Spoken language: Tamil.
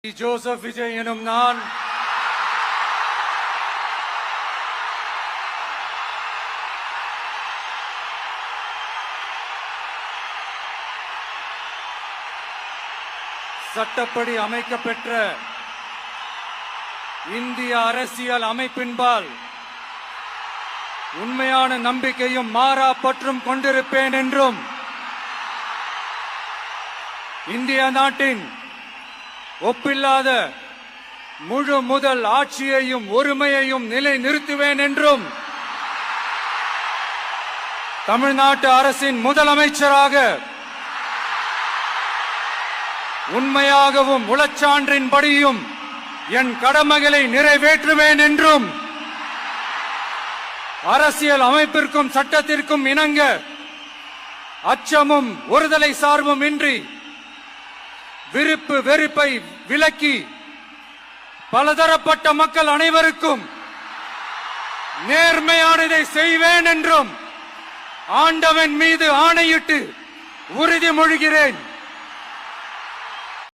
ஜோசப் விஜய் எனும் நான் சட்டப்படி அமைக்கப்பெற்ற இந்திய அரசியல் அமைப்பின்பால் உண்மையான நம்பிக்கையும் மாறா பற்றும் கொண்டிருப்பேன் என்றும் இந்திய நாட்டின் ஒப்பில்லாத முழு முதல் ஆட்சியையும் ஒருமையையும் நிலை நிறுத்துவேன் என்றும் தமிழ்நாட்டு அரசின் முதலமைச்சராக உண்மையாகவும் உளச்சான்றின்படியும் என் கடமைகளை நிறைவேற்றுவேன் என்றும் அரசியல் அமைப்பிற்கும் சட்டத்திற்கும் இணங்க அச்சமும் ஒருதலை சார்பும் இன்றி விருப்பு வெறுப்பை விலக்கி பலதரப்பட்ட மக்கள் அனைவருக்கும் நேர்மையானதை செய்வேன் என்றும் ஆண்டவன் மீது ஆணையிட்டு உறுதிமொழிகிறேன்.